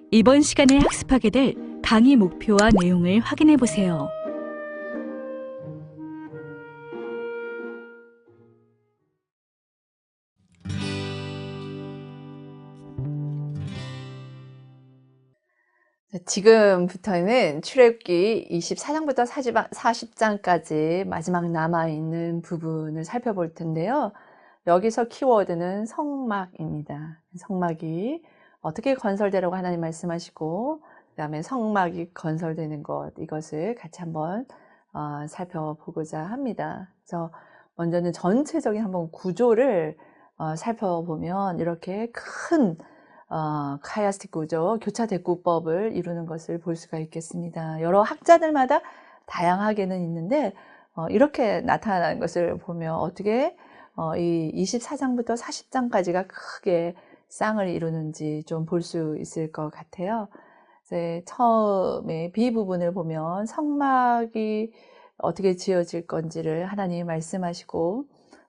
이번 시간에 학습하게 될 강의 목표와 내용을 확인해 보세요. 지금부터는 출애굽기 24장부터 40장까지 마지막 남아있는 부분을 살펴볼 텐데요. 여기서 키워드는 성막입니다. 성막이 어떻게 건설되라고 하나님 말씀하시고, 그 다음에 성막이 건설되는 것, 이것을 같이 한번 살펴보고자 합니다. 그래서 먼저는 전체적인 한번 구조를 살펴보면 이렇게 큰 카이아스틱 구조, 교차 대구법을 이루는 것을 볼 수가 있겠습니다. 여러 학자들마다 다양하게는 있는데 이렇게 나타나는 것을 보면 어떻게 이 24장부터 40장까지가 크게 쌍을 이루는지 좀 볼 수 있을 것 같아요. 이제 처음에 B 부분을 보면 성막이 어떻게 지어질 건지를 하나님이 말씀하시고,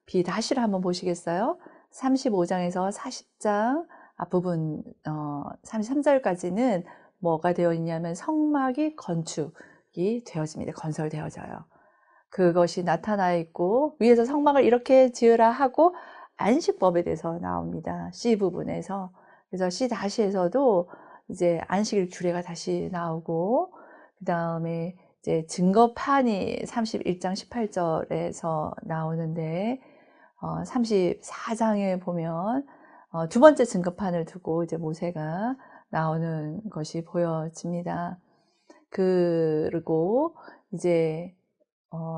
B 다시를 한번 보시겠어요? 35장에서 40장 앞부분 33절까지는 뭐가 되어 있냐면 성막이 건축이 되어집니다. 건설되어져요. 그것이 나타나 있고, 위에서 성막을 이렇게 지으라 하고 안식법에 대해서 나옵니다. C 부분에서. 그래서 C 다시에서도 이제 안식일 규례가 다시 나오고, 그 다음에 이제 증거판이 31장 18절에서 나오는데 34장에 보면 두 번째 증거판을 두고 이제 모세가 나오는 것이 보여집니다. 그리고 이제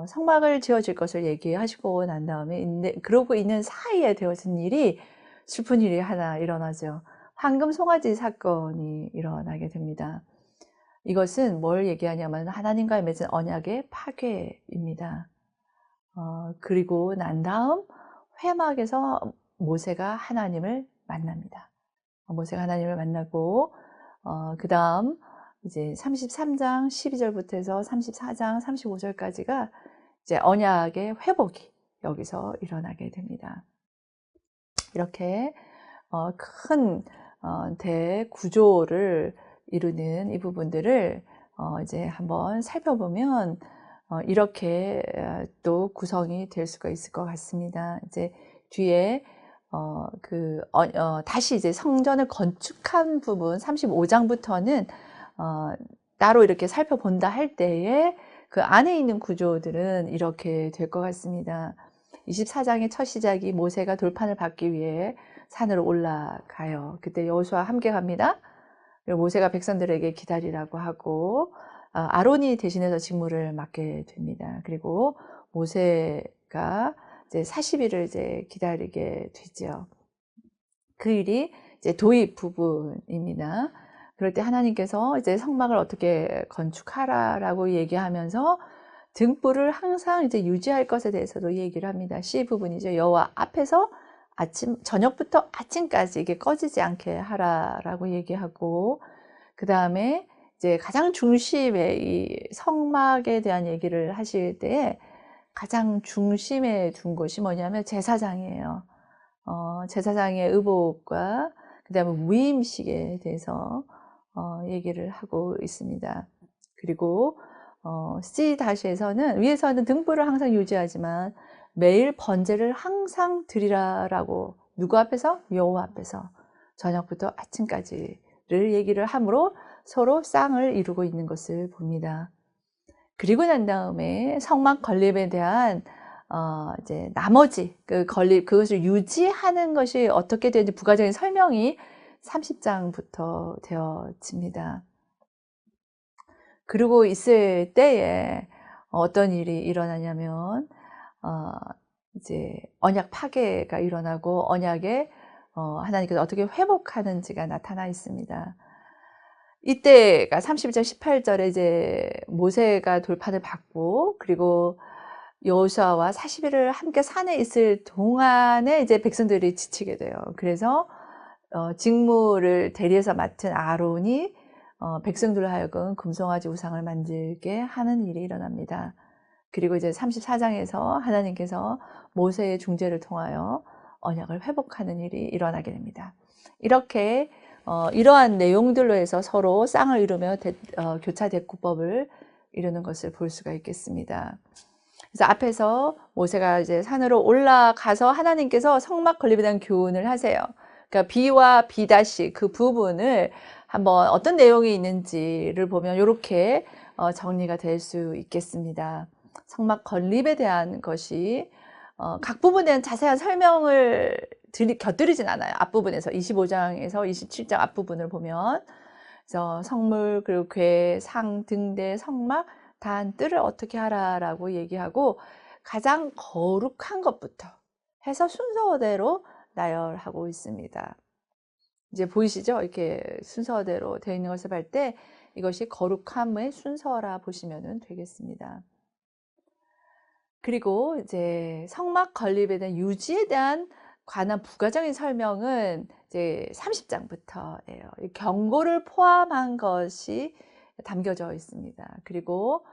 성막을 지어질 것을 얘기하시고 난 다음에 그러고 있는 사이에 되어진 일이, 슬픈 일이 하나 일어나죠. 황금 송아지 사건이 일어나게 됩니다. 이것은 뭘 얘기하냐면 하나님과의 맺은 언약의 파괴입니다. 그리고 난 다음 회막에서 모세가 하나님을 만납니다. 모세가 하나님을 만나고 그 다음 이제 33장 12절부터 해서 34장 35절까지가 이제 언약의 회복이 여기서 일어나게 됩니다. 이렇게 큰 대구조를 이루는 이 부분들을 이제 한번 살펴보면 이렇게 또 구성이 될 수가 있을 것 같습니다. 이제 뒤에 다시 이제 성전을 건축한 부분 35장부터는 따로 이렇게 살펴본다 할 때에 그 안에 있는 구조들은 이렇게 될 것 같습니다. 24장의 첫 시작이 모세가 돌판을 밟기 위해 산으로 올라가요. 그때 여호수아와 함께 갑니다. 그리고 모세가 백성들에게 기다리라고 하고 아론이 대신해서 직무를 맡게 됩니다. 그리고 모세가 이제 40일을 이제 기다리게 되죠. 그 일이 이제 도입 부분입니다. 그럴 때 하나님께서 이제 성막을 어떻게 건축하라라고 얘기하면서 등불을 항상 이제 유지할 것에 대해서도 얘기를 합니다. C 부분이죠. 여호와 앞에서 저녁부터 아침까지 이게 꺼지지 않게 하라라고 얘기하고, 그 다음에 이제 가장 중심에 이 성막에 대한 얘기를 하실 때에 가장 중심에 둔 것이 뭐냐면 제사장이에요. 제사장의 의복과 그 다음에 위임식에 대해서 얘기를 하고 있습니다. 그리고 C-에서는 위에서는 등불을 항상 유지하지만 매일 번제를 항상 드리라라고, 누구 앞에서? 여호와 앞에서 저녁부터 아침까지를 얘기를 함으로 서로 쌍을 이루고 있는 것을 봅니다. 그리고 난 다음에 성막 건립에 대한 이제 나머지 그것을 유지하는 것이 어떻게 되는지 부가적인 설명이 30장부터 되어집니다. 그리고 있을 때에 어떤 일이 일어나냐면 이제 언약 파괴가 일어나고 언약에 하나님께서 어떻게 회복하는지가 나타나 있습니다. 이때가 31장 18절에 이제 모세가 돌판을 밟고, 그리고 여호수아와 40일을 함께 산에 있을 동안에 이제 백성들이 지치게 돼요. 그래서 직무를 대리해서 맡은 아론이 백성들로 하여금 금송아지 우상을 만들게 하는 일이 일어납니다. 그리고 이제 34장에서 하나님께서 모세의 중재를 통하여 언약을 회복하는 일이 일어나게 됩니다. 이렇게 이러한 내용들로 해서 서로 쌍을 이루며 교차 대구법을 이루는 것을 볼 수가 있겠습니다. 그래서 앞에서 모세가 이제 산으로 올라가서 하나님께서 성막 건립에 대한 교훈을 하세요. 그러니까 B와 B- 그 부분을 한번 어떤 내용이 있는지를 보면 이렇게 정리가 될 수 있겠습니다. 성막 건립에 대한 것이 각 부분에 대한 자세한 설명을 곁들이진 않아요. 앞부분에서 25장에서 27장 앞부분을 보면 그래서 성물, 그리고 궤, 상, 등대, 성막, 단, 뜰을 어떻게 하라라고 얘기하고 가장 거룩한 것부터 해서 순서대로 나열하고 있습니다. 이제 보이시죠? 이렇게 순서대로 되어 있는 것을 볼 때 이것이 거룩함의 순서라 보시면 되겠습니다. 그리고 이제 성막 건립에 대한 유지에 대한 관한 부가적인 설명은 이제 30장부터예요. 경고를 포함한 것이 담겨져 있습니다. 그리고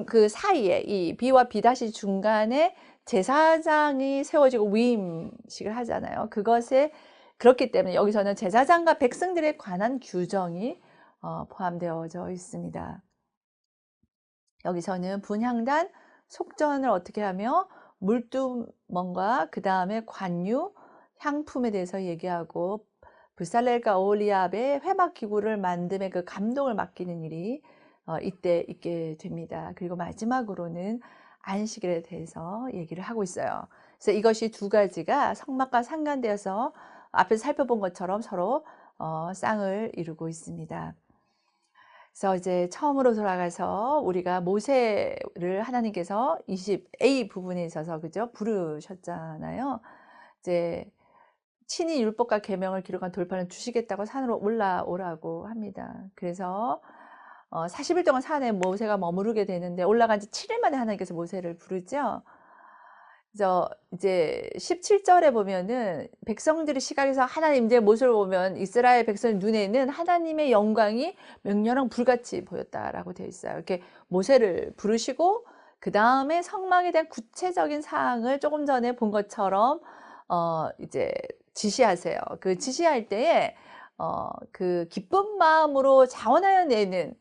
그 사이에 이 B와 B- 중간에 제사장이 세워지고 위임식을 하잖아요. 그것에 그렇기 때문에 여기서는 제사장과 백성들에 관한 규정이 포함되어져 있습니다. 여기서는 분향단, 속전을 어떻게 하며 물두멍과 그 다음에 관유, 향품에 대해서 얘기하고 브살렐과 오홀리압의 회막기구를 만듦에 그 감동을 맡기는 일이 이때 있게 됩니다. 그리고 마지막으로는 안식일에 대해서 얘기를 하고 있어요. 그래서 이것이 두 가지가 성막과 상관되어서 앞에서 살펴본 것처럼 서로 쌍을 이루고 있습니다. 그래서 이제 처음으로 돌아가서 우리가 모세를 하나님께서 20A 부분에 있어서 그죠? 부르셨잖아요. 이제 친히 율법과 계명을 기록한 돌판을 주시겠다고 산으로 올라오라고 합니다. 그래서 40일 동안 산에 모세가 머무르게 되는데 올라간 지 7일 만에 하나님께서 모세를 부르죠. 그래서 이제 17절에 보면은 백성들의 시각에서 하나님 이제 모습을 보면 이스라엘 백성 눈에는 하나님의 영광이 맹렬한 불같이 보였다라고 되어 있어요. 이렇게 모세를 부르시고 그 다음에 성막에 대한 구체적인 사항을 조금 전에 본 것처럼 이제 지시하세요. 그 지시할 때에 그 기쁜 마음으로 자원하여 내는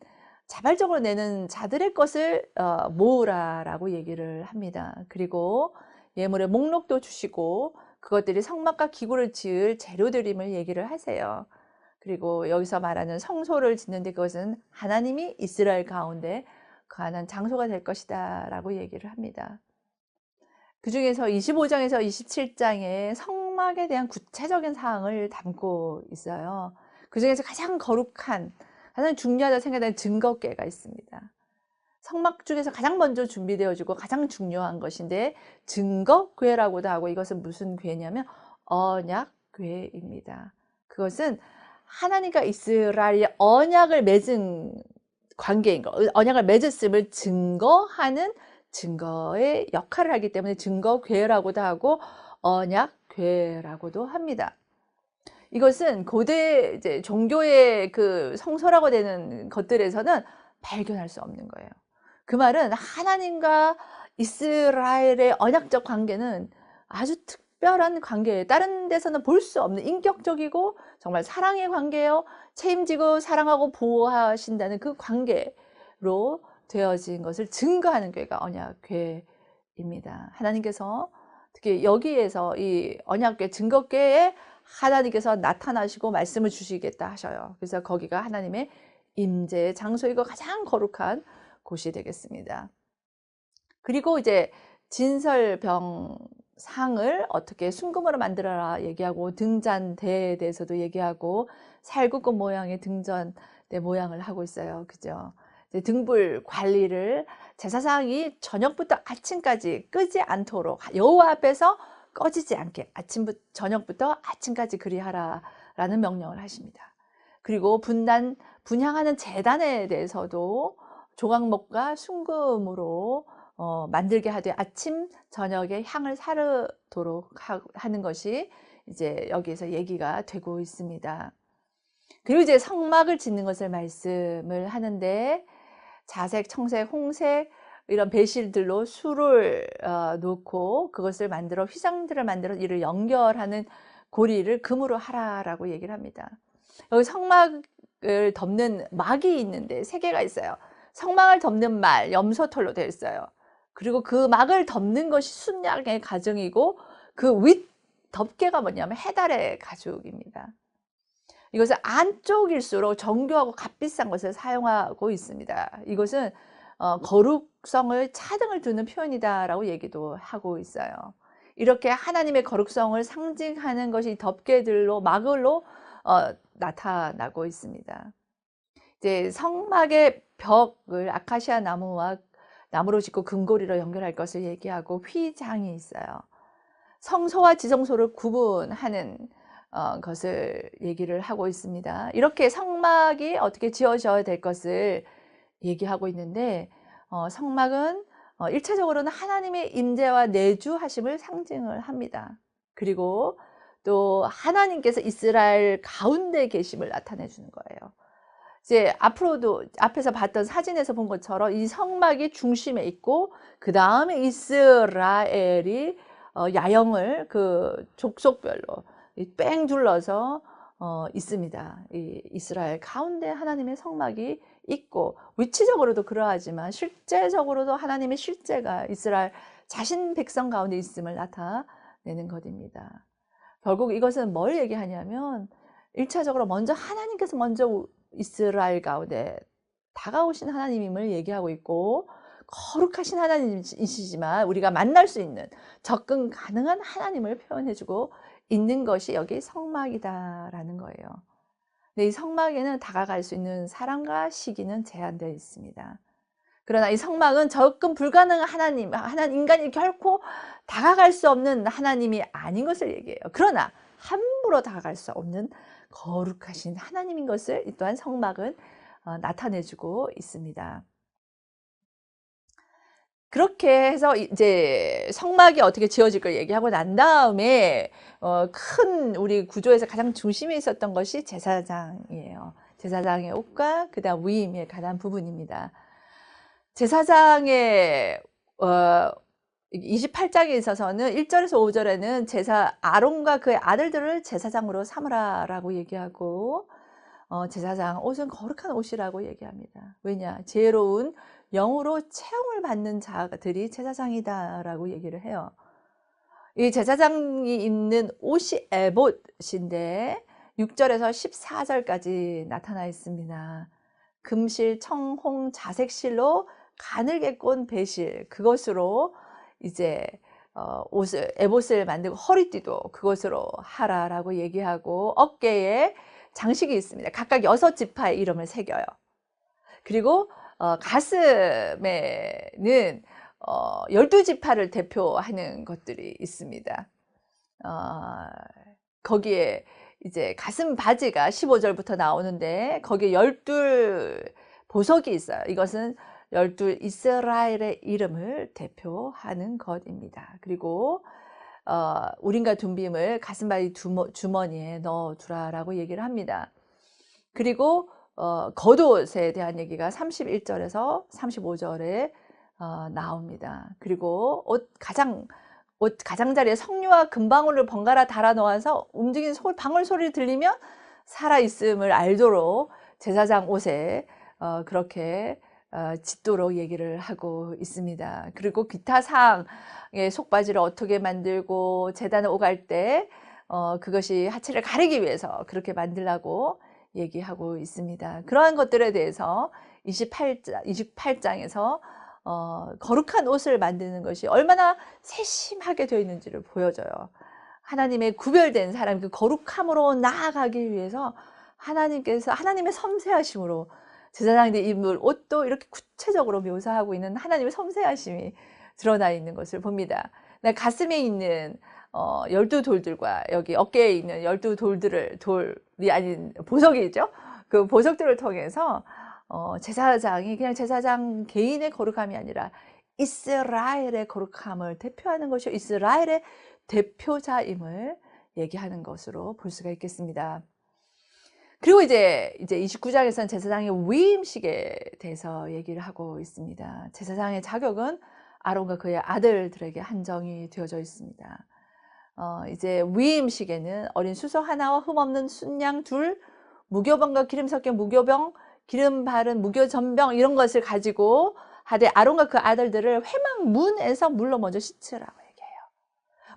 자발적으로 내는 자들의 것을 모으라라고 얘기를 합니다. 그리고 예물의 목록도 주시고 그것들이 성막과 기구를 지을 재료들임을 얘기를 하세요. 그리고 여기서 말하는 성소를 짓는데 그것은 하나님이 이스라엘 가운데 거하는 장소가 될 것이다 라고 얘기를 합니다. 그 중에서 25장에서 27장에 성막에 대한 구체적인 사항을 담고 있어요. 그 중에서 가장 거룩한, 가장 중요하다 생각하는 증거궤가 있습니다. 성막 중에서 가장 먼저 준비되어지고 가장 중요한 것인데 증거궤라고도 하고 이것은 무슨 궤냐면 언약궤입니다. 그것은 하나님과 이스라엘의 언약을 맺은 관계인 거, 언약을 맺었음을 증거하는 증거의 역할을 하기 때문에 증거궤라고도 하고 언약궤라고도 합니다. 이것은 고대 이제 종교의 그 성소라고 되는 것들에서는 발견할 수 없는 거예요. 그 말은 하나님과 이스라엘의 언약적 관계는 아주 특별한 관계예요. 다른 데서는 볼 수 없는 인격적이고 정말 사랑의 관계요. 책임지고 사랑하고 보호하신다는 그 관계로 되어진 것을 증거하는 궤가 언약궤입니다. 하나님께서 특히 여기에서 이 언약궤 증거궤에 하나님께서 나타나시고 말씀을 주시겠다 하셔요. 그래서 거기가 하나님의 임재의 장소이고 가장 거룩한 곳이 되겠습니다. 그리고 이제 진설병상을 어떻게 순금으로 만들어라 얘기하고 등잔대에 대해서도 얘기하고 살구금 모양의 등잔대 모양을 하고 있어요. 그죠? 등불 관리를 제사장이 저녁부터 아침까지 끄지 않도록 여호와 앞에서 꺼지지 않게 아침부터 저녁부터 아침까지 그리하라라는 명령을 하십니다. 그리고 분향하는 제단에 대해서도 조각목과 순금으로 만들게 하되 아침 저녁에 향을 사르도록 하는 것이 이제 여기에서 얘기가 되고 있습니다. 그리고 이제 성막을 짓는 것을 말씀을 하는데 자색, 청색, 홍색 이런 배실들로 수를 놓고 그것을 만들어 휘장들을 만들어 이를 연결하는 고리를 금으로 하라라고 얘기를 합니다. 여기 성막을 덮는 막이 있는데 세 개가 있어요. 성막을 덮는 말, 염소털로 되어 있어요. 그리고 그 막을 덮는 것이 순양의 가죽이고 그 윗 덮개가 뭐냐면 해달의 가죽입니다. 이것은 안쪽일수록 정교하고 값비싼 것을 사용하고 있습니다. 이것은 거룩성을 차등을 두는 표현이다라고 얘기도 하고 있어요. 이렇게 하나님의 거룩성을 상징하는 것이 덮개들로 막으로 나타나고 있습니다. 이제 성막의 벽을 아카시아 나무와 나무로 짓고 금고리로 연결할 것을 얘기하고 휘장이 있어요. 성소와 지성소를 구분하는 것을 얘기를 하고 있습니다. 이렇게 성막이 어떻게 지어져야 될 것을 얘기하고 있는데 성막은 1차적으로는 하나님의 임재와 내주하심을 상징을 합니다. 그리고 또 하나님께서 이스라엘 가운데 계심을 나타내 주는 거예요. 이제 앞으로도 앞에서 봤던 사진에서 본 것처럼 이 성막이 중심에 있고 그 다음에 이스라엘이 야영을 그 족속별로 뺑 둘러서 있습니다. 이 이스라엘 가운데 하나님의 성막이 있고 위치적으로도 그러하지만 실제적으로도 하나님의 실제가 이스라엘 자신 백성 가운데 있음을 나타내는 것입니다. 결국 이것은 뭘 얘기하냐면 1차적으로 먼저 하나님께서 먼저 이스라엘 가운데 다가오신 하나님임을 얘기하고 있고 거룩하신 하나님이시지만 우리가 만날 수 있는 접근 가능한 하나님을 표현해주고 있는 것이 여기 성막이다라는 거예요. 근데 이 성막에는 다가갈 수 있는 사람과 시기는 제한되어 있습니다. 그러나 이 성막은 접근 불가능한 하나님, 인간이 결코 다가갈 수 없는 하나님이 아닌 것을 얘기해요. 그러나 함부로 다가갈 수 없는 거룩하신 하나님인 것을 또한 성막은 나타내주고 있습니다. 그렇게 해서 이제 성막이 어떻게 지어질 걸 얘기하고 난 다음에 큰 우리 구조에서 가장 중심에 있었던 것이 제사장이에요. 제사장의 옷과 그다음 위임에 관한 부분입니다. 제사장의 28장에 있어서는 1절에서 5절에는 아론과 그의 아들들을 제사장으로 삼으라라고 얘기하고 제사장 옷은 거룩한 옷이라고 얘기합니다. 왜냐? 지혜로운 영으로 채용을 받는 자들이 제사장이다라고 얘기를 해요. 이 제사장이 입는 옷이 에봇인데 6절에서 14절까지 나타나 있습니다. 금실, 청홍, 자색실로 가늘게 꼰 배실, 그것으로 이제 에봇을 만들고 허리띠도 그것으로 하라라고 얘기하고 어깨에 장식이 있습니다. 각각 6지파의 이름을 새겨요. 그리고 가슴에는 12지파를 대표하는 것들이 있습니다. 거기에 이제 가슴 바지가 15절부터 나오는데 거기에 12 보석이 있어요. 이것은 12 이스라엘의 이름을 대표하는 것입니다. 그리고 우림과 둠빔을 가슴바지 주머니에 넣어두라라고 얘기를 합니다. 그리고 겉옷에 대한 얘기가 31절에서 35절에 나옵니다. 그리고 옷 가장자리에 석류와 금방울을 번갈아 달아 놓아서 움직이는 방울 소리를 들리면 살아있음을 알도록 제사장 옷에 그렇게 짓도록 얘기를 하고 있습니다. 그리고 기타 사항의 속바지를 어떻게 만들고 제단을 오갈 때 그것이 하체를 가리기 위해서 그렇게 만들라고 얘기하고 있습니다. 그러한 것들에 대해서 28장에서 거룩한 옷을 만드는 것이 얼마나 세심하게 되어 있는지를 보여줘요. 하나님의 구별된 사람, 그 거룩함으로 나아가기 위해서 하나님께서 하나님의 섬세하심으로 제사장들이 입을 옷도 이렇게 구체적으로 묘사하고 있는 하나님의 섬세하심이 드러나 있는 것을 봅니다. 가슴에 있는 12돌들과 여기 어깨에 있는 12돌들을, 돌이 아닌 보석이죠. 그 보석들을 통해서 제사장이 그냥 제사장 개인의 거룩함이 아니라 이스라엘의 거룩함을 대표하는 것이 이스라엘의 대표자임을 얘기하는 것으로 볼 수가 있겠습니다. 그리고 이제 29장에서는 제사장의 위임식에 대해서 얘기를 하고 있습니다. 제사장의 자격은 아론과 그의 아들들에게 한정이 되어져 있습니다. 이제 위임식에는 어린 수소 하나와 흠없는 순양 둘, 무교병과 기름 섞인 무교병, 기름 바른 무교전병 이런 것을 가지고 하되 아론과 그 아들들을 회막문에서 물로 먼저 씻으라고 얘기해요.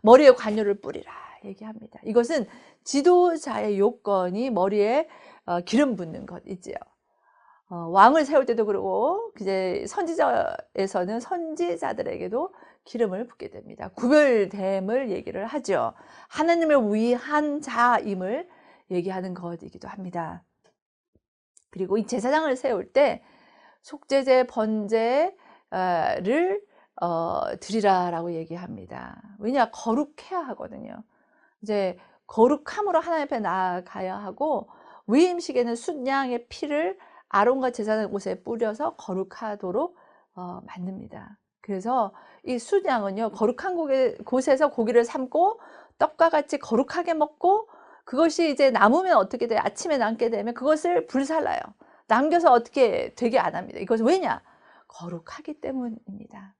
머리에 관유를 뿌리라 얘기합니다. 이것은 지도자의 요건이 머리에 기름 붓는 것이지요. 왕을 세울 때도 그러고 이제 선지자에서는 선지자들에게도 기름을 붓게 됩니다. 구별됨을 얘기를 하죠. 하나님을 위한 자임을 얘기하는 것이기도 합니다. 그리고 이 제사장을 세울 때 속죄제, 번제를 드리라라고 얘기합니다. 왜냐? 거룩해야 하거든요. 이제 거룩함으로 하나님 앞에 나아가야 하고 위임식에는 순양의 피를 아론과 제사장 옷에 뿌려서 거룩하도록 만듭니다. 그래서 이 순양은요, 거룩한 곳에서 고기를 삶고 떡과 같이 거룩하게 먹고 그것이 이제 남으면 어떻게 돼요? 아침에 남게 되면 그것을 불살라요. 남겨서 어떻게 되게 안 합니다. 이것은 왜냐? 거룩하기 때문입니다.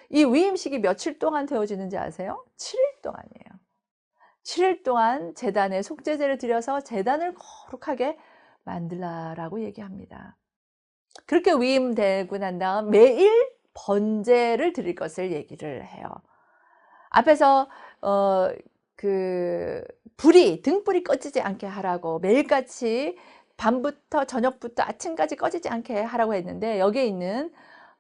이 위임식이 며칠 동안 되어지는지 아세요? 7일 동안이에요. 7일 동안 제단에 속죄제를 드려서 제단을 거룩하게 만들라라고 얘기합니다. 그렇게 위임되고 난 다음 매일 번제를 드릴 것을 얘기를 해요. 앞에서 등불이 꺼지지 않게 하라고 매일같이 밤부터 저녁부터 아침까지 꺼지지 않게 하라고 했는데 여기에 있는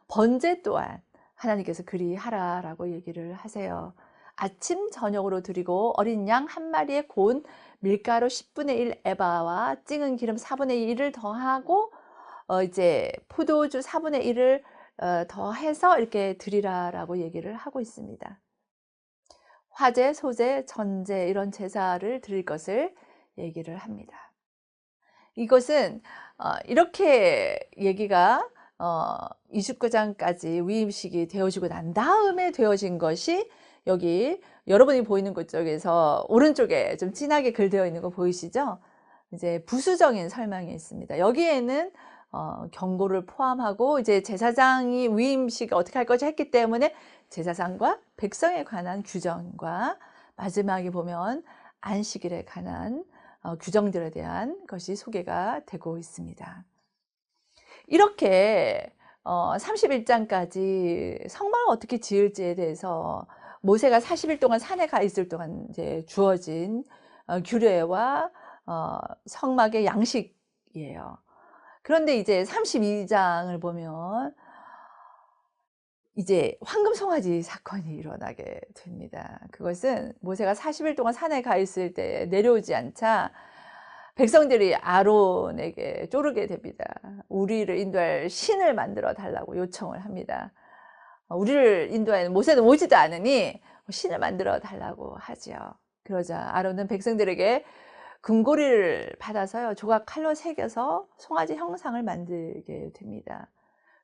번제 또한 하나님께서 그리 하라라고 얘기를 하세요. 아침 저녁으로 드리고 어린 양 한 마리에 고운 밀가루 10분의 1 에바와 찡은 기름 4분의 1을 더하고 이제 포도주 4분의 1을 더해서 이렇게 드리라라고 얘기를 하고 있습니다. 화제, 소제, 전제 이런 제사를 드릴 것을 얘기를 합니다. 이것은 이렇게 얘기가 29장까지 위임식이 되어지고 난 다음에 되어진 것이 여기 여러분이 보이는 것 쪽에서 오른쪽에 좀 진하게 글되어 있는 거 보이시죠? 이제 부수적인 설명이 있습니다. 여기에는 경고를 포함하고 이제 제사장이 위임식 어떻게 할 것이 했기 때문에 제사장과 백성에 관한 규정과 마지막에 보면 안식일에 관한 규정들에 대한 것이 소개가 되고 있습니다. 이렇게 31장까지 성막을 어떻게 지을지에 대해서 모세가 40일 동안 산에 가 있을 동안 이제 주어진 규례와 성막의 양식이에요. 그런데 이제 32장을 보면 이제 황금 송아지 사건이 일어나게 됩니다. 그것은 모세가 40일 동안 산에 가 있을 때 내려오지 않자 백성들이 아론에게 쪼르게 됩니다. 우리를 인도할 신을 만들어 달라고 요청을 합니다. 우리를 인도하는 모세는 오지도 않으니 신을 만들어 달라고 하죠. 그러자 아론은 백성들에게 금고리를 받아서요, 조각 칼로 새겨서 송아지 형상을 만들게 됩니다.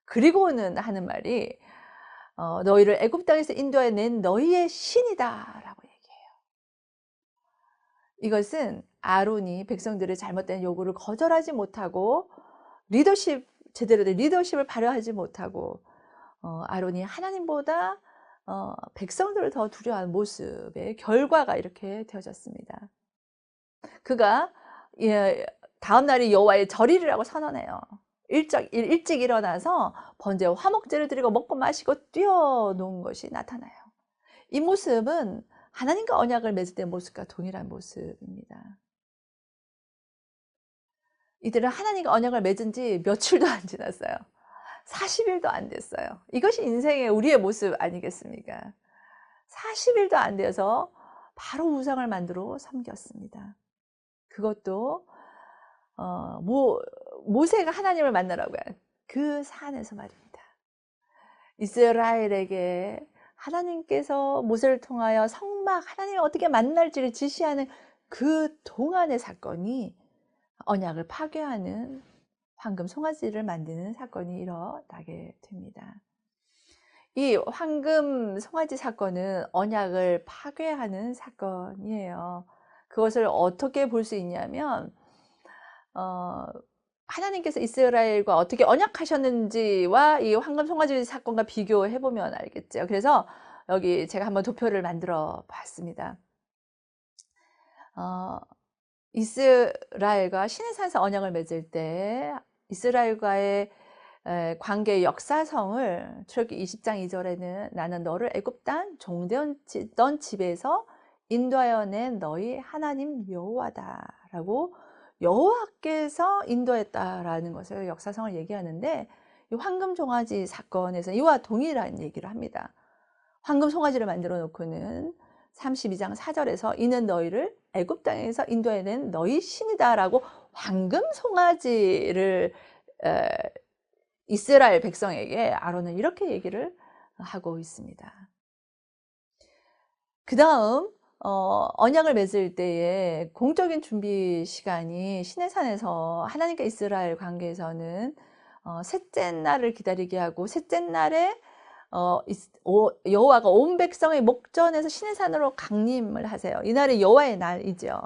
그리고는 하는 말이 너희를 애굽 땅에서 인도해 낸 너희의 신이다 라고 얘기해요. 이것은 아론이 백성들의 잘못된 요구를 거절하지 못하고 제대로 된 리더십을 발휘하지 못하고 아론이 하나님보다 백성들을 더 두려워하는 모습의 결과가 이렇게 되어졌습니다. 그가 다음 날이 여호와의 절일이라고 선언해요. 일찍 일어나서 번제와 화목제를 드리고 먹고 마시고 뛰어놓은 것이 나타나요. 이 모습은 하나님과 언약을 맺을 때 모습과 동일한 모습입니다. 이들은 하나님과 언약을 맺은 지 며칠도 안 지났어요. 40일도 안 됐어요. 이것이 인생의 우리의 모습 아니겠습니까? 40일도 안 돼서 바로 우상을 만들어 섬겼습니다. 그것도 모세가 하나님을 만나라고 한 그 산에서 말입니다. 이스라엘에게 하나님께서 모세를 통하여 성막 하나님을 어떻게 만날지를 지시하는 그 동안의 사건이 언약을 파괴하는 황금 송아지를 만드는 사건이 일어나게 됩니다. 이 황금 송아지 사건은 언약을 파괴하는 사건이에요. 그것을 어떻게 볼 수 있냐면 하나님께서 이스라엘과 어떻게 언약하셨는지와 이 황금 송아지 사건과 비교해 보면 알겠죠. 그래서 여기 제가 한번 도표를 만들어 봤습니다. 이스라엘과 시내산에서 언약을 맺을 때 이스라엘과의 관계의 역사성을 출애굽기 20장 2절에는 나는 너를 애굽 땅 종되었던 집에서 인도하여 낸 너희 하나님 여호와다라고 여호와께서 인도했다라는 것을 역사성을 얘기하는데 이 황금 송아지 사건에서 이와 동일한 얘기를 합니다. 황금 송아지를 만들어 놓고는 32장 4절에서 이는 너희를 애굽 땅에서 인도해낸 너희 신이다라고 황금 송아지를 이스라엘 백성에게 아론은 이렇게 얘기를 하고 있습니다. 그 다음 언약을 맺을 때에 공적인 준비 시간이 시내산에서 하나님과 이스라엘 관계에서는 셋째 날을 기다리게 하고 셋째 날에 여호와가 온 백성의 목전에서 시내산으로 강림을 하세요. 이날이 여호와의 날이죠.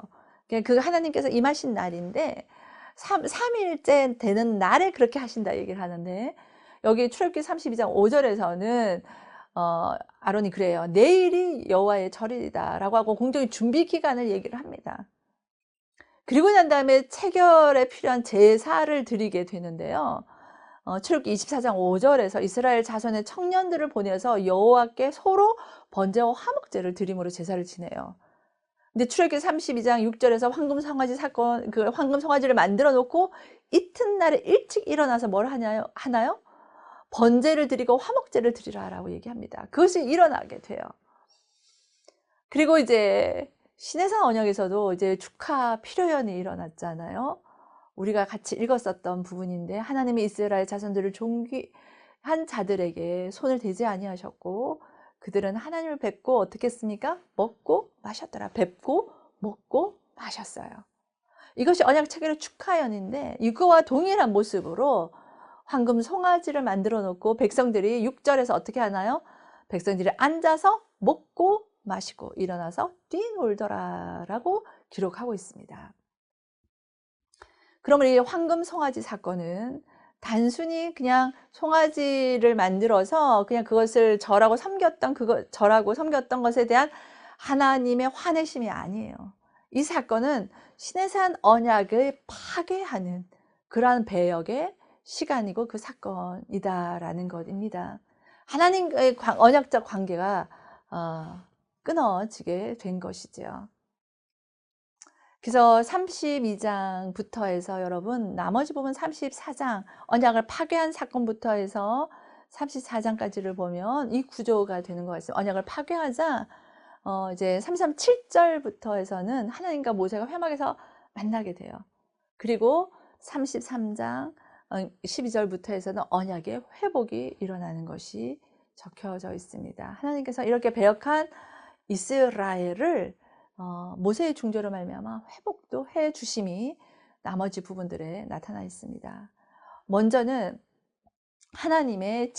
그 하나님께서 임하신 날인데 3일째 되는 날에 그렇게 하신다 얘기를 하는데 여기 출애굽기 32장 5절에서는 아론이 그래요. 내일이 여호와의 절이다 라고 하고 공적인 준비 기간을 얘기를 합니다. 그리고 난 다음에 체결에 필요한 제사를 드리게 되는데요. 출애굽기 24장 5절에서 이스라엘 자손의 청년들을 보내서 여호와께 소로 번제와 화목제를 드림으로 제사를 지내요. 근데 출애굽기 32장 6절에서 황금 송아지 사건, 그 황금 송아지를 만들어 놓고 이튿날에 일찍 일어나서 뭘 하나요? 번제를 드리고 화목제를 드리라라고 얘기합니다. 그것이 일어나게 돼요. 그리고 이제 시내산 언약에서도 이제 축하 피로연이 일어났잖아요. 우리가 같이 읽었었던 부분인데 하나님이 이스라엘 자손들을 존귀한 자들에게 손을 대지 아니하셨고 그들은 하나님을 뵙고 어떻게 했습니까? 먹고 마셨더라. 뵙고 먹고 마셨어요. 이것이 언약 체결의 축하연인데 이거와 동일한 모습으로 황금 송아지를 만들어 놓고 백성들이 6절에서 어떻게 하나요? 백성들이 앉아서 먹고 마시고 일어나서 뛰놀더라 라고 기록하고 있습니다. 그러면 이 황금 송아지 사건은 단순히 그냥 송아지를 만들어서 그냥 그것을 절하고 섬겼던 것에 대한 하나님의 화내심이 아니에요. 이 사건은 시내산 언약을 파괴하는 그러한 배역의 시간이고 그 사건이다라는 것입니다. 하나님과의 언약적 관계가 끊어지게 된 것이죠. 그래서 32장부터 해서 여러분 나머지 부분 34장 언약을 파괴한 사건부터 해서 34장까지를 보면 이 구조가 되는 것 같습니다. 언약을 파괴하자 이제 7절부터 해서는 하나님과 모세가 회막에서 만나게 돼요. 그리고 33장 12절부터 해서는 언약의 회복이 일어나는 것이 적혀져 있습니다. 하나님께서 이렇게 배역한 이스라엘을 모세의 중재로 말미암아 회복도 해 주심이 나머지 부분들에 나타나 있습니다. 먼저는 하나님의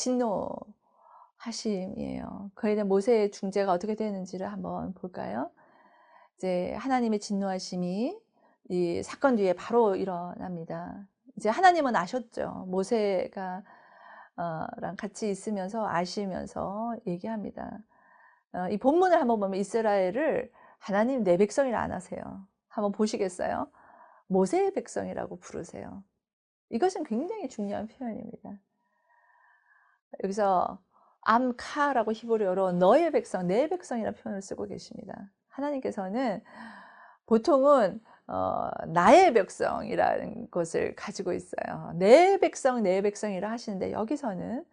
진노하심이에요. 그에 대한 모세의 중재가 어떻게 되는지를 한번 볼까요? 이제 하나님의 진노하심이 이 사건 뒤에 바로 일어납니다. 이제 하나님은 아셨죠. 모세가 랑 같이 있으면서 아시면서 얘기합니다. 이 본문을 한번 보면 이스라엘을 하나님 내 백성이라 안 하세요. 한번 보시겠어요? 모세의 백성이라고 부르세요. 이것은 굉장히 중요한 표현입니다. 여기서 암카라고 히브리어로 너의 백성, 내 백성이라는 표현을 쓰고 계십니다. 하나님께서는 보통은 나의 백성이라는 것을 가지고 있어요. 내 백성, 내 백성이라 하시는데 여기서는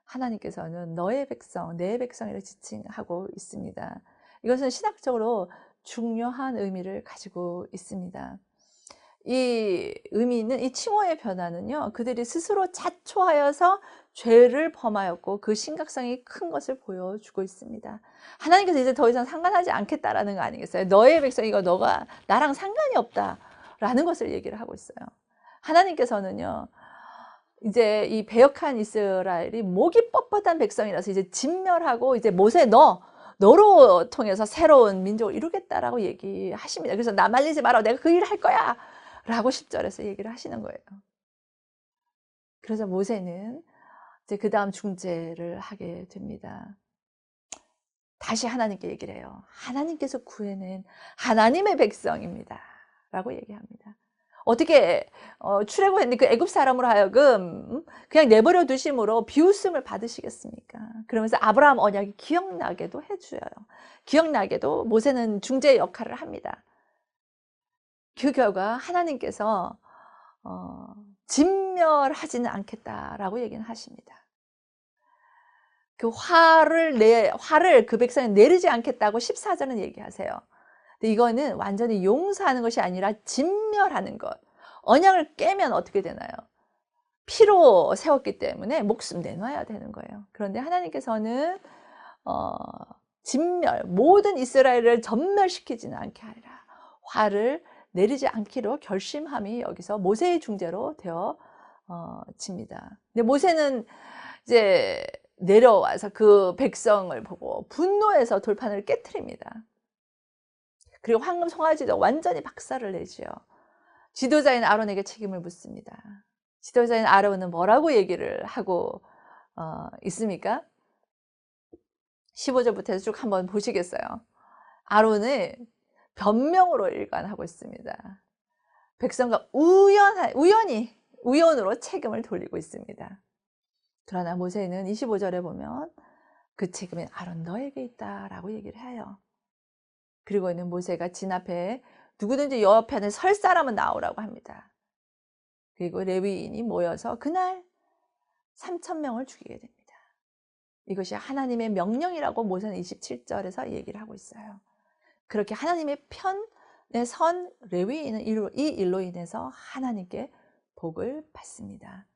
하나님께서는 너의 백성, 내 백성이라 지칭하고 있습니다. 이것은 신학적으로 중요한 의미를 가지고 있습니다. 이 의미는 이 칭호의 변화는요, 그들이 스스로 자초하여서 죄를 범하였고 그 심각성이 큰 것을 보여주고 있습니다. 하나님께서 이제 더 이상 상관하지 않겠다라는 거 아니겠어요? 너의 백성이고 너가 나랑 상관이 없다라는 것을 얘기를 하고 있어요. 하나님께서는요, 이제 이 배역한 이스라엘이 목이 뻣뻣한 백성이라서 이제 진멸하고 이제 모세 너로 통해서 새로운 민족을 이루겠다라고 얘기하십니다. 그래서 나 말리지 마라. 내가 그 일을 할 거야. 라고 10절에서 얘기를 하시는 거예요. 그래서 모세는 이제 그 다음 중재를 하게 됩니다. 다시 하나님께 얘기를 해요. 하나님께서 구해낸 하나님의 백성입니다. 라고 얘기합니다. 어떻게 출애굽했는데 그 애굽 사람으로 하여금 그냥 내버려 두심으로 비웃음을 받으시겠습니까? 그러면서 아브라함 언약이 기억나게도 해줘요. 기억나게도 모세는 중재 역할을 합니다. 그 결과 하나님께서 진멸하지는 않겠다라고 얘기는 하십니다. 그 화를 그 백성에 내리지 않겠다고 14절은 얘기하세요. 근데 이거는 완전히 용서하는 것이 아니라 진멸하는 것. 언약을 깨면 어떻게 되나요? 피로 세웠기 때문에 목숨 내놔야 되는 거예요. 그런데 하나님께서는 진멸, 모든 이스라엘을 전멸시키지는 않게 하리라. 화를 내리지 않기로 결심함이 여기서 모세의 중재로 되어집니다. 근데 모세는 이제 내려와서 그 백성을 보고 분노해서 돌판을 깨트립니다. 그리고 황금 송아지도 완전히 박살을 내지요. 지도자인 아론에게 책임을 묻습니다. 지도자인 아론은 뭐라고 얘기를 하고 있습니까? 15절부터 해서 쭉 한번 보시겠어요? 아론은 변명으로 일관하고 있습니다. 백성과 우연으로 책임을 돌리고 있습니다. 그러나 모세는 25절에 보면 그 책임은 아론 너에게 있다라고 얘기를 해요. 그리고는 모세가 진 앞에 누구든지 여호와 편에 설 사람은 나오라고 합니다. 그리고 레위인이 모여서 그날 3,000명을 죽이게 됩니다. 이것이 하나님의 명령이라고 모세는 27절에서 얘기를 하고 있어요. 그렇게 하나님의 편에 선 레위인은 이 일로 인해서 하나님께 복을 받습니다.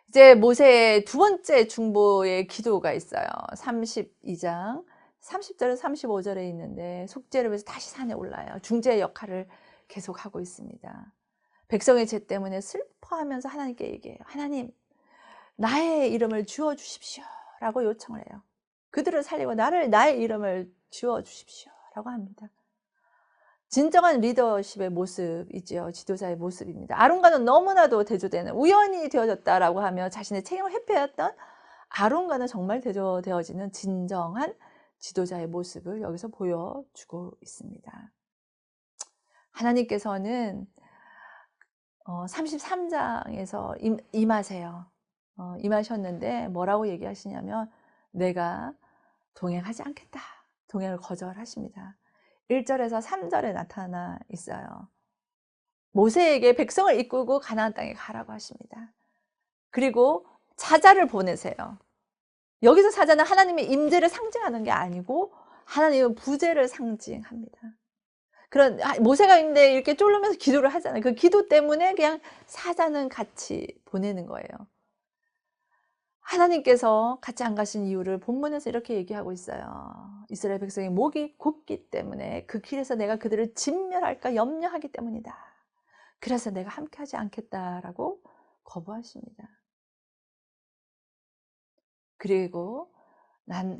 이제 모세의 두 번째 중보의 기도가 있어요. 32장 30절에서 35절에 있는데 속죄를 위해서 다시 산에 올라요. 중재의 역할을 계속하고 있습니다. 백성의 죄 때문에 슬퍼하면서 하나님께 얘기해요. 하나님, 나의 이름을 지워주십시오 라고 요청을 해요. 그들을 살리고 나의 이름을 지워주십시오 라고 합니다. 진정한 리더십의 모습이죠. 지도자의 모습입니다. 아론과는 너무나도 대조되는, 우연히 되어졌다라고 하며 자신의 책임을 회피했던 아론과는 정말 대조되어지는 진정한 지도자의 모습을 여기서 보여주고 있습니다. 하나님께서는 33장에서 임하세요. 임하셨는데 뭐라고 얘기하시냐면 내가 동행하지 않겠다. 동행을 거절하십니다. 1절에서 3절에 나타나 있어요. 모세에게 백성을 이끌고 가나안 땅에 가라고 하십니다. 그리고 사자를 보내세요. 여기서 사자는 하나님의 임재를 상징하는 게 아니고 하나님의 부재를 상징합니다. 그런 모세가 있는데 이렇게 쫄르면서 기도를 하잖아요. 그 기도 때문에 그냥 사자는 같이 보내는 거예요. 하나님께서 같이 안 가신 이유를 본문에서 이렇게 얘기하고 있어요. 이스라엘 백성의 목이 곧기 때문에 그 길에서 내가 그들을 진멸할까 염려하기 때문이다. 그래서 내가 함께하지 않겠다라고 거부하십니다. 그리고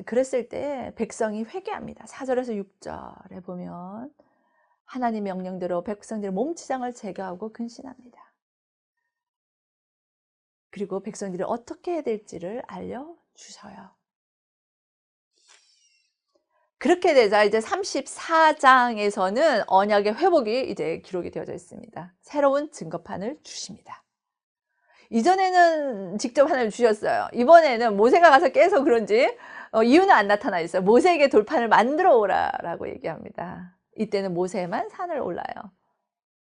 그랬을 때 백성이 회개합니다. 4절에서 6절에 보면 하나님 명령대로 백성들의 몸치장을 제거하고 근신합니다. 그리고 백성들이 어떻게 해야 될지를 알려주셔요. 그렇게 되자 이제 34장에서는 언약의 회복이 이제 기록이 되어져 있습니다. 새로운 증거판을 주십니다. 이전에는 직접 하나님 주셨어요. 이번에는 모세가 가서 깨서 그런지 이유는 안 나타나 있어요. 모세에게 돌판을 만들어 오라라고 얘기합니다. 이때는 모세만 산을 올라요.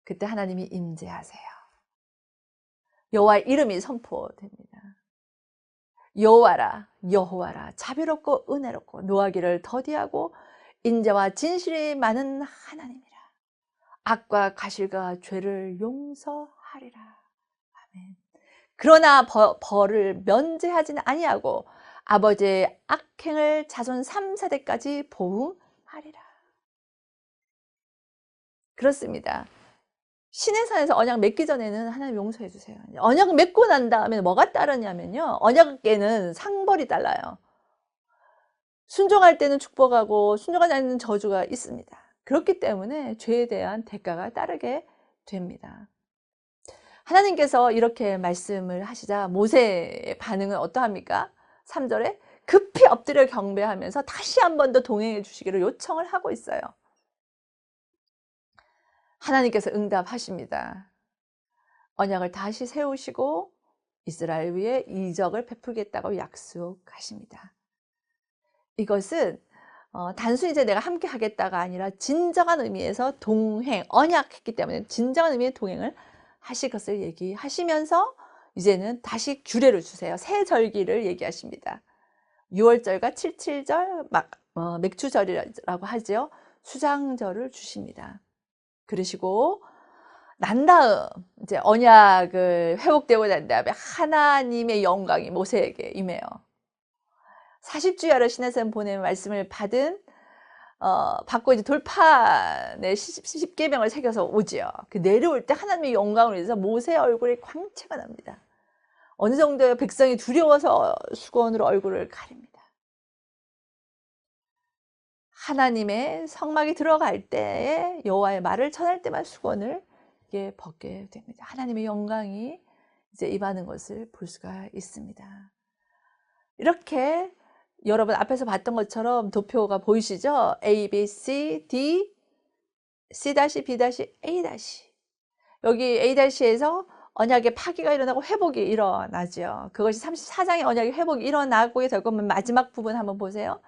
그때 하나님이 임재하세요. 여호와의 이름이 선포됩니다. 여호와라 자비롭고 은혜롭고 노하기를 더디하고 인자와 진실이 많은 하나님이라. 악과 가실과 죄를 용서하리라. 아멘. 그러나 벌을 면제하지는 아니하고 아버지의 악행을 자손 3세대까지 보응하리라. 그렇습니다. 시내산에서 언약 맺기 전에는 하나님 용서해 주세요. 언약을 맺고 난 다음에 뭐가 따르냐면요. 언약에는 상벌이 달라요. 순종할 때는 축복하고 순종하지 않는 저주가 있습니다. 그렇기 때문에 죄에 대한 대가가 따르게 됩니다. 하나님께서 이렇게 말씀을 하시자 모세의 반응은 어떠합니까? 3절에 급히 엎드려 경배하면서 다시 한 번 더 동행해 주시기를 요청을 하고 있어요. 하나님께서 응답하십니다. 언약을 다시 세우시고 이스라엘 위에 이적을 베풀겠다고 약속하십니다. 이것은 단순히 이제 내가 함께 하겠다가 아니라 진정한 의미에서 동행, 언약했기 때문에 진정한 의미의 동행을 하실 것을 얘기하시면서 이제는 다시 규례를 주세요. 새 절기를 얘기하십니다. 6월절과 77절, 맥주절이라고 하죠. 수장절을 주십니다. 그러시고 난 다음 이제 언약을 회복되고 난 다음에 하나님의 영광이 모세에게 임해요. 40주야로 시내산 보낸 말씀을 받고 이제 돌판에 10계명을 새겨서 오지요. 그 내려올 때 하나님의 영광을 위해서 모세의 얼굴에 광채가 납니다. 어느 정도의 백성이 두려워서 수건으로 얼굴을 가립니다. 하나님의 성막이 들어갈 때에 여호와의 말을 전할 때만 수건을 벗게 됩니다. 하나님의 영광이 이제 임하는 것을 볼 수가 있습니다. 이렇게 여러분 앞에서 봤던 것처럼 도표가 보이시죠? A, B, C, D, C-, B-, A-. 여기 A-에서 언약의 파기가 일어나고 회복이 일어나죠. 그것이 34장의 언약의 회복이 일어나고 될 거면 마지막 부분 한번 보세요.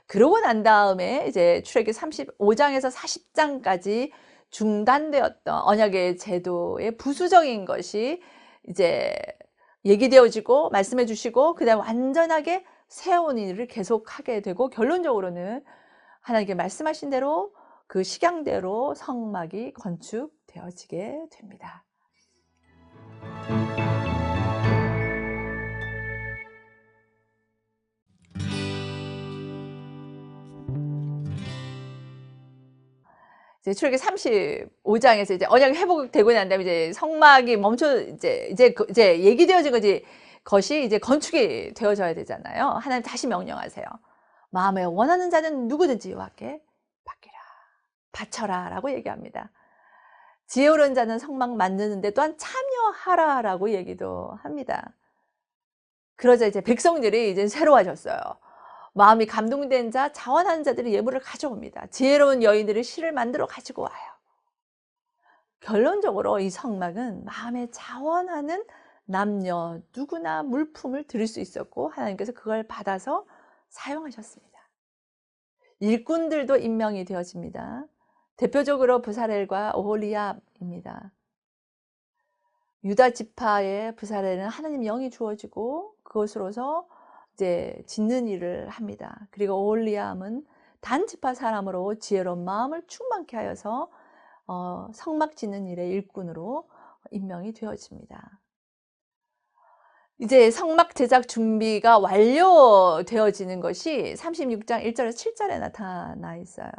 그러고 난 다음에 이제 출애굽기 35장에서 40장까지 중단되었던 언약의 제도의 부수적인 것이 이제 얘기되어지고 말씀해 주시고 그다음 완전하게 세운 일을 계속하게 되고 결론적으로는 하나님께 말씀하신 대로 그 식양대로 성막이 건축되어지게 됩니다. 이제 출애굽기 35장에서 이제 언약이 회복되고 난 다음에 이제 성막이 이제 얘기되어진 것이 이제 건축이 되어져야 되잖아요. 하나님 다시 명령하세요. 마음에 원하는 자는 누구든지 여호와께 받기라. 바쳐라라고 얘기합니다. 지혜로운 자는 성막 만드는데 또한 참여하라라고 얘기도 합니다. 그러자 이제 백성들이 이제 새로워졌어요. 마음이 감동된 자, 자원하는 자들이 예물을 가져옵니다. 지혜로운 여인들이 실을 만들어 가지고 와요. 결론적으로 이 성막은 마음에 자원하는 남녀 누구나 물품을 드릴 수 있었고 하나님께서 그걸 받아서 사용하셨습니다. 일꾼들도 임명이 되어집니다. 대표적으로 부사렐과 오홀리압입니다. 유다 지파의 부사렐은 하나님 영이 주어지고 그것으로서 이제 짓는 일을 합니다. 그리고 오홀리압은 단 지파 사람으로 지혜로운 마음을 충만케 하여서 성막 짓는 일의 일꾼으로 임명이 되어집니다. 이제 성막 제작 준비가 완료되어지는 것이 36장 1절에서 7절에 나타나 있어요.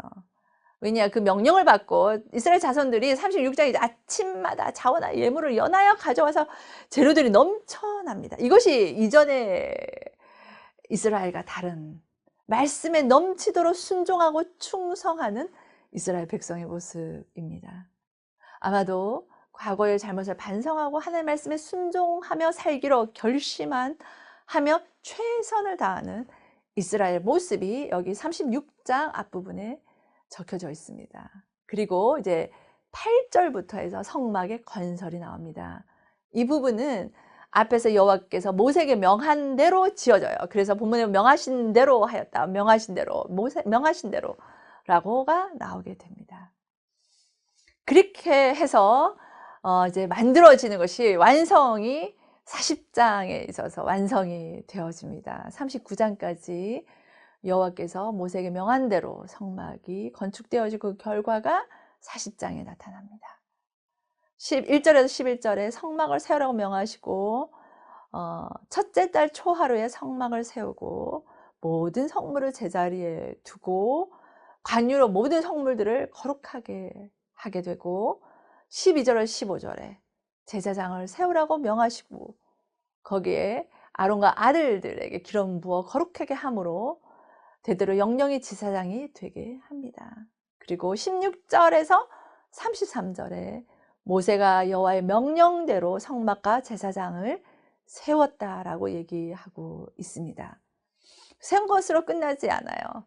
왜냐, 그 명령을 받고 이스라엘 자손들이 36장에 이제 아침마다 자원하여 예물을 연하여 가져와서 재료들이 넘쳐납니다. 이것이 이전에 이스라엘과 다른 말씀에 넘치도록 순종하고 충성하는 이스라엘 백성의 모습입니다. 아마도 과거의 잘못을 반성하고 하나님의 말씀에 순종하며 살기로 결심하며 최선을 다하는 이스라엘 모습이 여기 36장 앞부분에 적혀져 있습니다. 그리고 이제 8절부터 해서 성막의 건설이 나옵니다. 이 부분은 앞에서 여호와께서 모세에게 명한 대로 지어져요. 그래서 본문에 명하신 대로 하였다. 명하신 대로, 모세 명하신 대로라고가 나오게 됩니다. 그렇게 해서 이제 만들어지는 것이 완성이 40장에 있어서 완성이 되어집니다. 39장까지 여호와께서 모세에게 명한 대로 성막이 건축되어지고 그 결과가 40장에 나타납니다. 1절에서 11절에 성막을 세우라고 명하시고 첫째 달 초하루에 성막을 세우고 모든 성물을 제자리에 두고 관유로 모든 성물들을 거룩하게 하게 되고 12절에서 15절에 제사장을 세우라고 명하시고 거기에 아론과 아들들에게 기름 부어 거룩하게 함으로 대대로 영영이 제사장이 되게 합니다. 그리고 16절에서 33절에 모세가 여호와의 명령대로 성막과 제사장을 세웠다라고 얘기하고 있습니다. 세운 것으로 끝나지 않아요.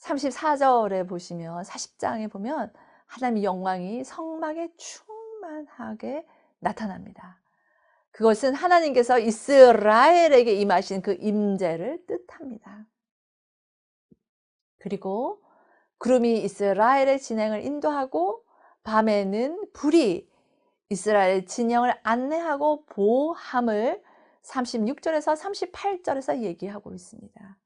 34절에 보시면 40장에 보면 하나님의 영광이 성막에 충만하게 나타납니다. 그것은 하나님께서 이스라엘에게 임하신 그 임재를 뜻합니다. 그리고 구름이 이스라엘의 진행을 인도하고 밤에는 불이 이스라엘 진영을 안내하고 보호함을 36절에서 38절에서 얘기하고 있습니다.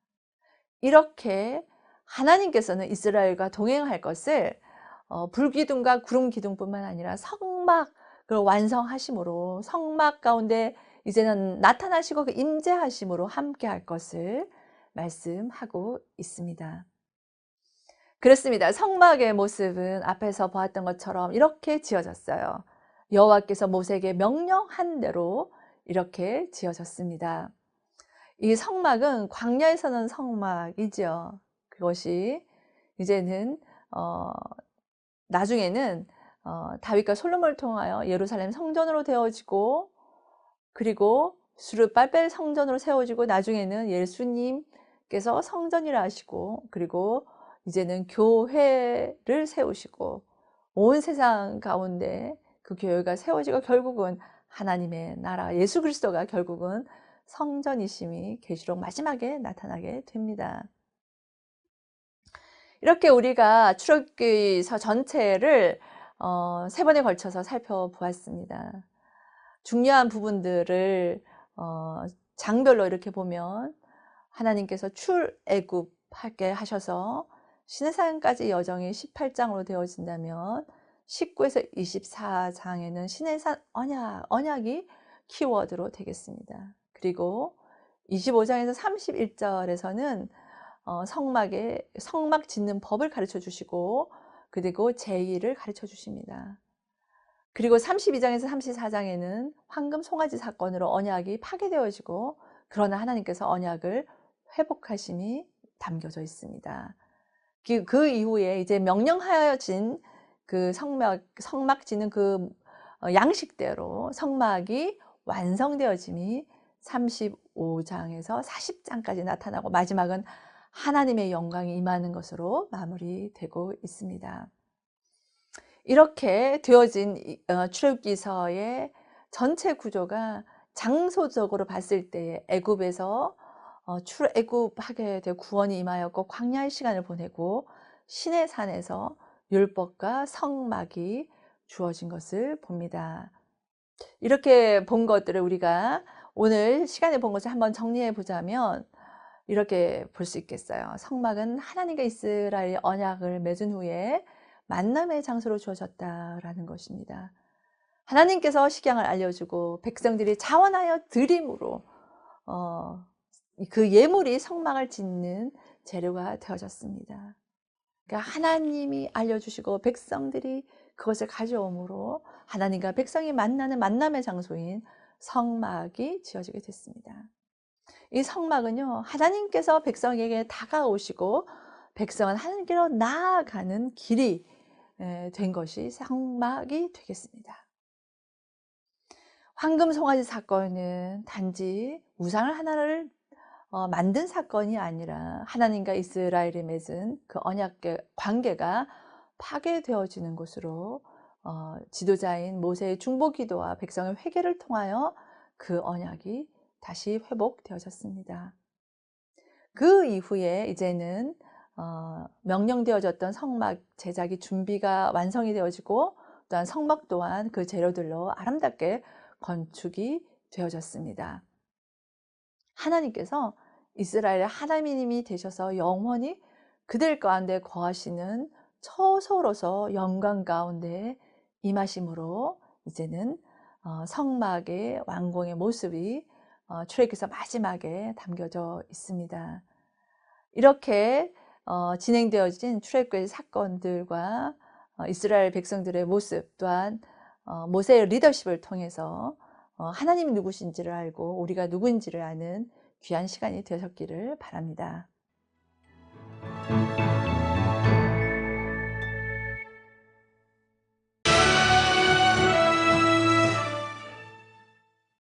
이렇게 하나님께서는 이스라엘과 동행할 것을 불기둥과 구름기둥뿐만 아니라 성막을 완성하심으로 성막 가운데 이제는 나타나시고 그 임재하심으로 함께할 것을 말씀하고 있습니다. 그렇습니다. 성막의 모습은 앞에서 보았던 것처럼 이렇게 지어졌어요. 여호와께서 모세에게 명령한 대로 이렇게 지어졌습니다. 이 성막은 광야에서는 성막이죠. 그것이 이제는 나중에는 다윗과 솔로몬을 통하여 예루살렘 성전으로 되어지고, 그리고 스룹바벨 성전으로 세워지고, 나중에는 예수님께서 성전이라 하시고, 그리고 이제는 교회를 세우시고 온 세상 가운데 그 교회가 세워지고 결국은 하나님의 나라 예수 그리스도가 결국은 성전이심이 계시록 마지막에 나타나게 됩니다. 이렇게 우리가 출애굽기서 전체를 3번에 걸쳐서 살펴보았습니다. 중요한 부분들을 장별로 이렇게 보면 하나님께서 출애굽하게 하셔서 시내산까지 여정이 18장으로 되어진다면 19에서 24장에는 시내산 언약이 키워드로 되겠습니다. 그리고 25장에서 31절에서는 성막 짓는 법을 가르쳐 주시고, 그리고 제의를 가르쳐 주십니다. 그리고 32장에서 34장에는 황금 송아지 사건으로 언약이 파괴되어지고, 그러나 하나님께서 언약을 회복하심이 담겨져 있습니다. 그 이후에 이제 명령하여진 그 성막 짓는 그 양식대로 성막이 완성되어짐이 35장에서 40장까지 나타나고, 마지막은 하나님의 영광이 임하는 것으로 마무리되고 있습니다. 이렇게 되어진 출애굽기서의 전체 구조가 장소적으로 봤을 때 애굽에서 출애굽하게 되고 구원이 임하였고, 광야의 시간을 보내고 시내산에서 율법과 성막이 주어진 것을 봅니다. 이렇게 본 것들을 우리가 오늘 시간에 본 것을 한번 정리해 보자면 이렇게 볼 수 있겠어요. 성막은 하나님과 이스라엘의 언약을 맺은 후에 만남의 장소로 주어졌다라는 것입니다. 하나님께서 식양을 알려주고 백성들이 자원하여 드림으로 그 예물이 성막을 짓는 재료가 되어졌습니다. 그러니까 하나님이 알려주시고 백성들이 그것을 가져옴으로 하나님과 백성이 만나는 만남의 장소인 성막이 지어지게 됐습니다. 이 성막은요, 하나님께서 백성에게 다가오시고 백성은 하나님께로 나아가는 길이 된 것이 성막이 되겠습니다. 황금 송아지 사건은 단지 우상을 하나를 만든 사건이 아니라 하나님과 이스라엘이 맺은 그 언약의 관계가 파괴되어지는 것으로 지도자인 모세의 중보기도와 백성의 회개를 통하여 그 언약이 다시 회복되어졌습니다. 그 이후에 이제는 명령되어졌던 성막 제작이 준비가 완성이 되어지고, 또한 성막 또한 그 재료들로 아름답게 건축이 되어졌습니다. 하나님께서 이스라엘의 하나님이 되셔서 영원히 그들 가운데 거하시는 처소로서 영광 가운데 임하심으로 이제는 성막의 완공의 모습이 출애굽기서 마지막에 담겨져 있습니다. 이렇게 진행되어진 출애굽기의 사건들과 이스라엘 백성들의 모습, 또한 모세의 리더십을 통해서 하나님이 누구신지를 알고 우리가 누구인지를 아는 귀한 시간이 되셨기를 바랍니다.